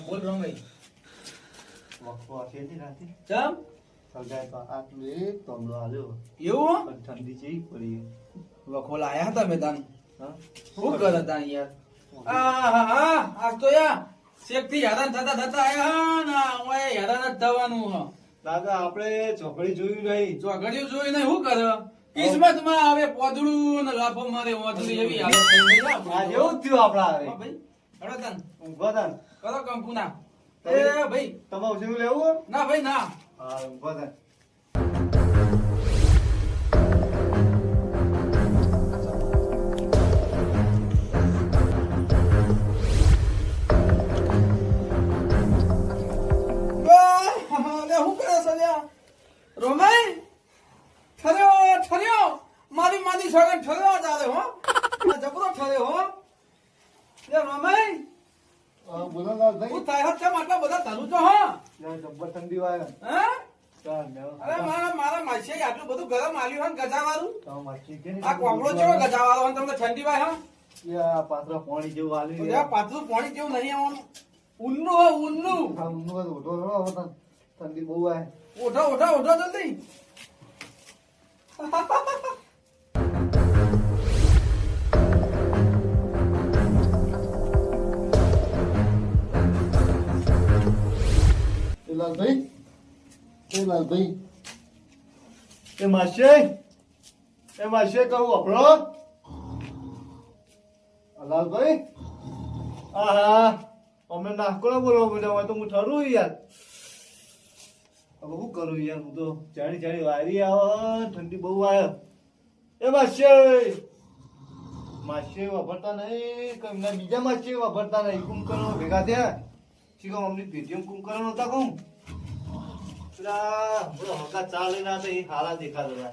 બોલ રમઈ વખવા છે ને રાતે ચમ સગાઈ તો આટલું એક તમલો આલ્યો એવું પણ ઠંડી જેવી પડી વખો લાયા હતા મેદાન હા શું કરે તા યાર આ આજ તો યાર શેક થી હેરાન થતા આયા ના હું હેરાન જ થવાનું હ દાદા આપણે ચોકડી જોયું નહીં ચોઘડિયું જોઈ ને શું કરે કિસ્મત માં આવે પોદડું ને લાફો મારે ઓધડી એવી હાલત થઈ ગઈ આ આપણી. જેવું જ થયું આપડા હવે હા ભાઈ હળો તન ઊંઘો તાન કરો કંકુના એ તમે- ભાઈ તમારે ઓછું લેવું ના ભાઈ ના હા ઊંઘો તાન અલે હું કરે છે લ્યા રોમાઈ ઠર્યો મારી માની સોગન ઠર્યો ચાલે હો આ જબરો ઠર્યો હો લે રોમાઈ બોલો લાલભાઈ હું થાય હત કેમ આટલા બધા ધરું છો હો યાર જબ્બર ઠંડી વાય હે ચાલ મેં અરે મારા માસી આટલું બધું ગરમ આલ્યું હે ગજાવાળું તો માછી કે આ કોમળો ચેવો ગજાવાળો હે તમને ઠંડી વાય હા યા પાત્ર પાણી જેવું આલ્યું આ પાતળું પાણી જેવું નહીં આવવાનું ઉલ્લું હો ઉલ્લું હા ઊંઘો તો ઉઠો રહો હવે તાન ઠંડી બહુ આય ઓઢો જલ્દી લાલભાઈ એ માસે કહું આપણો લાલભાઈ હા અમે નાખો બોલો મને હોય તો હું ઠરું યાર હવે શું કરું યાર હું તો જાણી વાયરી આવે ઠંડી બહુ આવે એ માસે વાપરતા નહીં કે એમના બીજા માસે વાપરતા નહીં કુંભકર્ણો ભેગા થયા શીખો અમની પેટીએમ કુંભકર્ણો હતા કહું હકા ચાલે ના તો એ હારા દેખાતા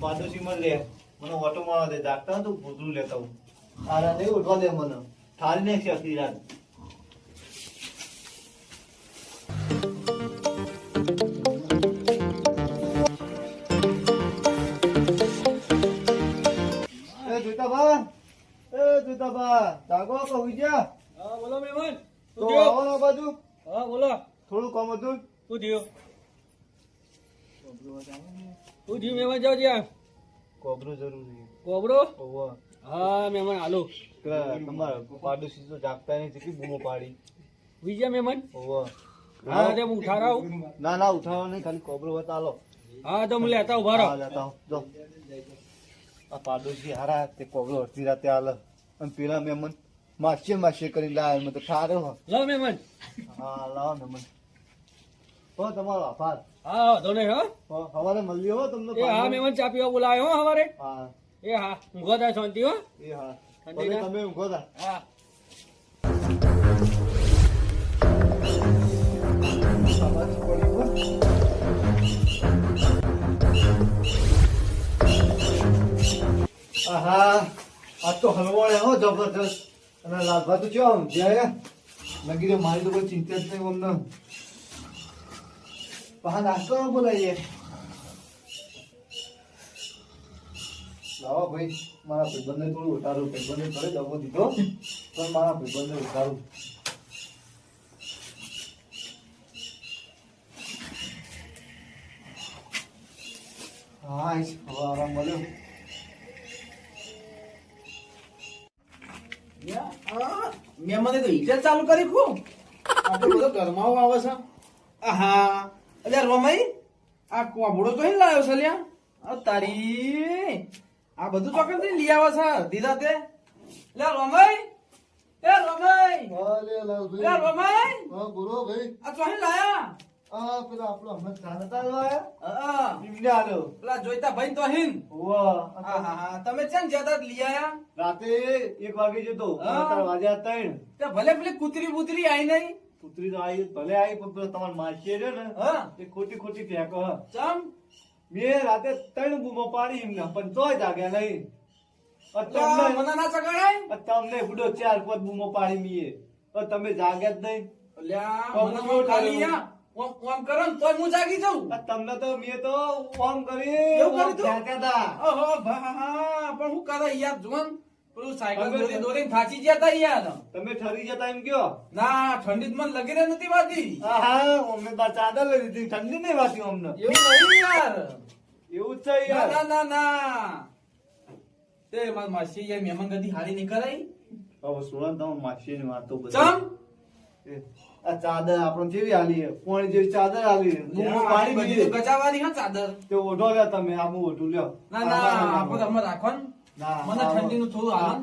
પાડોશી માં લે મને ઓટો મારવા દે જાગતા તો ભૂતરું લેતા હું હારા નહીં ઉઠવા દે મને ઠારી ને શક્તિ રાત જોતાબા જાગો કહું જા હા બોલો મહેમાન તો આવો ના બાજુ હા બોલો થોડું કામ હતું શું થયું મહેમાન જાવ જ્યાં કોબરું જરૂરી કોબરો ઓવા હા મહેમાન હાલો તમારા પાડોશી તો જાગતા નહીં કેટલી બૂમો પાડી વિજય મહેમાન ઓવા હા તે હું ઉઠાડાવ ના ઉઠાવો નહીં ખાલી કોબરો બતાલો હા તો હું લેતા ઉભા રહો લેતા આવો. જો આ પાડોશી હારા તે કોબરો અડધી રાતે આલે અને પેલા મહેમાન માસે કરી લાવે મને તો ઠાર્યો હો. લો મહેમાન હા લાવો મહેમાન હો તમારો આભાર હા વાંધો નહીં હો સવારે મળ્યો હો તમને એ હા મહેમાન ચા પીવા બોલાયો હો સવારે હા એ હા ઊંઘો થાય શાંતિ હો એ હા ઠંડી ના? તમે ઊંઘો તા હા આહા આ તો હલવો હો જબરદસ્ત અને લાલભા તો કેવા જાય લગી રહ્યો મારી તો કોઈ ચિંતા જ નહીં અમને પહા નાસ્તો બોલાવીએ લાવો ભાઈ મારા ભાઈબંધને થોડું ઉતારું ભાઈબંધને થોડે દબો દીધો પણ મારા ભાઈબંધને ઉતારું હા હવે આરામ મળ્યો મહેમાને તો હીટર ચાલુ કરી ખું આટલો બધો ગરમાવો આવે છે આહા અલ્યા રોમાઈ આ કોબડો તો અહીં લાવ્યો છે લ્યા આ તારી આ બધું ચોકન થી લઈ આવે છે દીધા તે લે રોમાઈ એ રોમાઈ હા લે લે લાલભાઈ રોમાઈ હા બોલો ભાઈ આ તો અહીં લાયા આ પેલા આપણો હમણાં જાણતા લાયા હા નિમને આલ્યો પેલા જોઈતા ભાઈ તો અહીં વાહ આહા તમે ચેમ જતા લઈ આયા રાતે 1 વાગે જતો હા. અત્યારે વાગ્યા 3 તે ભલે પેલી કૂતરી બુતરી આઈ નહીં પુત્રી તો આવી ભલે આવી પણ પેલો તમાર માસી રહ્યો ને હા એ ખોટી ફેંકો હા ચમ મેં રાતે 3 બૂમો પાડી એમને પણ તોય જાગ્યા નહીં અલ્યા, મને ના ચગાડાય તમને બુડો 4-5 બૂમો પાડી મીએ પણ તમે જાગ્યા જ નહીં અલ્યા, તો મને હું ખાલી કેવું? યા ઓમ કરો ને તોય હું જાગી જાઉં તમને તો મેં તો ઓમ કરી એવું કર્યું તું? ફેંક્યા તા ઓહો ભા પણ હું કરે યાર જોન પેલું સાયકલ દોરી દોરીને થાચી ગયા તા યાર. તમે ઠરી જતા એમ કયો? ના ઠંડી જ મને લગી રહી નથી વાતી. હા અમને બાર ચાદર લઈ દીધી, ઠંડી નહીં વાતી અમને. એવું નહીં યાર. એવું જ છે ના યાર. ના ના ના. તે મારી માસી યાર મહેમાન ગતિ હારી નહીં કરાઈ. હવે સુરત તમે માસીની વાતો બધી. ચમ આ ચાદર આપણને જેવી આલી છે, પોણી જેવી ચાદર આલી છે. હું પાણી બધી પીએ. તો ગજાવાની હા ચાદર. તે ઓઢો લ્યો તમે, આ હું ઓઢું લ્યો. ના ના આપણે અમે રાખો ને. ના, મને ઠંડીનું થોડું હાલ.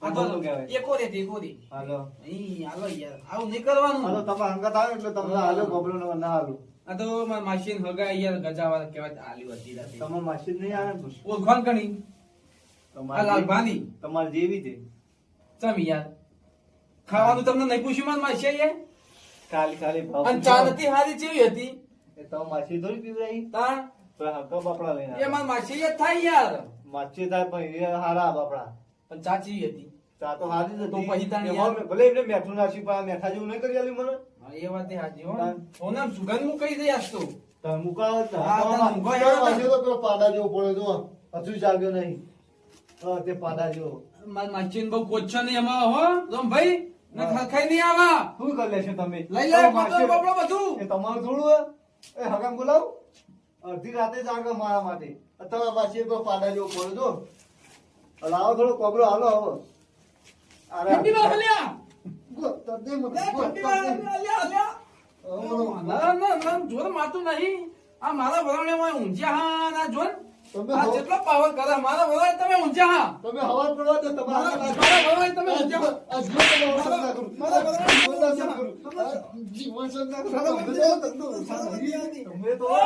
આ તો કહેવાય. એકો રે એકો રે. હાલો અહીં હાલો યાર આવું નહીં કરવાનું. હાલો તમારે હંગાત આવે એટલે તમને હાલો ગભરો ના હાલો. આ તો મારી માસી ને હગા યાર ગજાવા કહેવાય આલી હતી રાતે. તમારે માસી જ નહીં આવે ને? ઓળખાણ કણી. આ લાલ ભાંડી. તમારે જેવી છે. ચમ યાર ખાવાનું તમને નહીં પૂછ્યું મારી માસી યાર. ખાલી ખાલી ભાવ અને ચા નથી હારી જેવી હતી. એ તો માસી થોડી પીવડાવી. તાણ તો હક્કા બાપડા લઈને એ મારી માસી યાર થાય યાર. માછી થાય પણ એ હારા બાપડા. પણ ચા ચીવી હતી. ચા તો હારી જ તો હતી. પછી તાણ એમાં યાર. ભલે એમને મેઠું નાખી પણ આ મેઠા જેવું નહીં કરી આલ્યું મને. હા, એ વાત હાજી હો. તાણ. ઓનામ સુગંધ હું કહી દઈ આજ તો. તમે મુકાવો જ ને. હા, તમારા તમે મુકાવો માસી યાર. તો પેલો પાડા જેવો પડ્યો જો. હજુ જાગ્યો નહીં. હા, તે પાડા જેવો. મારી માસી ને બહુ કોચ્છો નહીં એમાં હો જોમ ભાઈ ને ખાઈ નહીં આવા. શું કરી લેશો તમે? લઈ લે તમારા પતંગ માસી- બબડો બધું. એ તમારું થોડું હે? એ હગામ બોલાવ. અડધી રાતે જાગે મારા માટે. તમારા માસી તો પાડા જેવો પડ્યો જો. લાવો થોડો કોબરો હાલો હવે. અરે ઠંડી માં હલ્યા. તદ્દે મત. લે, ઠંડી માં હલ્યા, હલ્યા. ના, ના, ના, જોર મારતું નહીં. આ મારા વરાણે ઊંઝ્યા હા ના જોન. તમે આ હવ- જેટલો પાવર કરે મારા વરાણે તમે ઊંઝ્યા હા. તમે હવા પડવા દો તમારા મારા વરાણે તમે ઊંઝ્યા હા. આ જીવન તમે અવસર ના કરું. મારા વરાણે જીવન ના ઊંઝ્યા કરું. હા. આ જીવન સર ના કરું. મારા તમે વરાણે તો- ઊંઝ્યા તમે તો આ!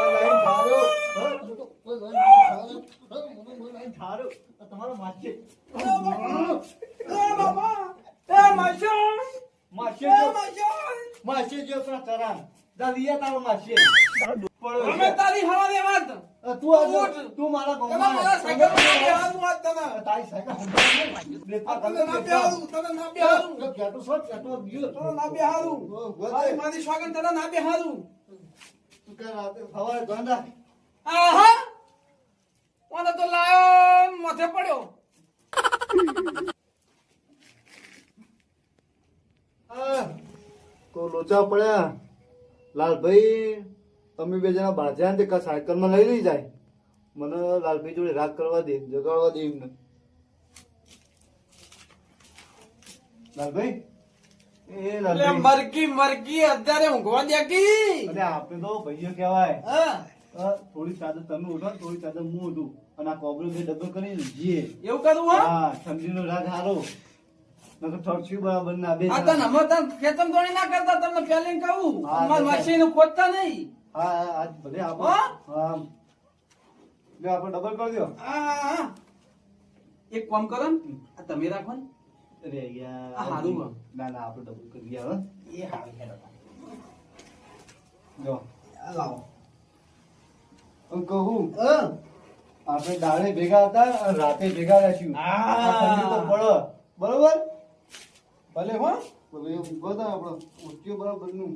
લાઈન ઠાર્યો. હા, તમે તો કોઈ લાઈન ઠાર્યો. હા, મને કોઈ લાઈન ઠાર્યો. આ તમારો માસી. એ બાબા એ માશા માસી એ જો- માશા માસી જો પેલા ચરાન. જા લીયા તારો માસી. અમે તારી હવા દે વાત. તું આ તું મારા તમે ગામમાં મારા સાયકલ માં બેહારું વાત તને. તારી સાયકલ હંભાળને. તને ના બેહારું તને ના બેહારું ઘેટું સોટ, ઘેટું ગયું. તને ના બેહારું મારી મારી સ્વાગત તને ના બેહારું. તું કે રાતે સવારે ગાંડા. આહા મને તો લાયો માથે પડ્યો. તો લોચા પડ્યા. લાલભાઈ તમે બે જણા બાજ્યા ને તે સાયકલ માં લઈ જાય. મને લાલભાઈ જોડે રાગ કરવા દે, જગાડવા દે એમને. લાલભાઈ એ એટલે લાલભાઈ મરકી મરકી અત્યારે ઊંઘવા દે કી. અરે આપણે તો ભાઈઓ કહેવાય. હા થોડી ચાદર તમે ઉઠો ને થોડી ચાદર હું ઉઠું અને આ કોબરો બે ડબ્બો કરીને જીએ. એવું કરવું હા. હા ઠંડીનો રાગ હારો નકર ઠરશું બરાબર ના બે આ જણા. તને અમે તને ખેતમ દોડી ના કરતા તમને પેલી કહું હા, અમાર તો માસી નું ખોદતા નહીં. હા હા આજ ભલે આપો. હા? હા લે આપણે ડબલ કરી દો. આ એક કામ કરો ને આ તમે રાખો ને અરે યાર આ હારું હે. ના ના આપણે ડબલ કરી દઈએ હવે. એ હારું હેડો. જો આ લાવો. હું કહું આપણે દાડે ભેગા હતા અને રાતે ભેગા રહેશું. હા. આ ઠંડી તો પડે બરોબર. ભલે હો ભલે ઉભો થાય આપણો ઉઠ્યો બરાબર નું.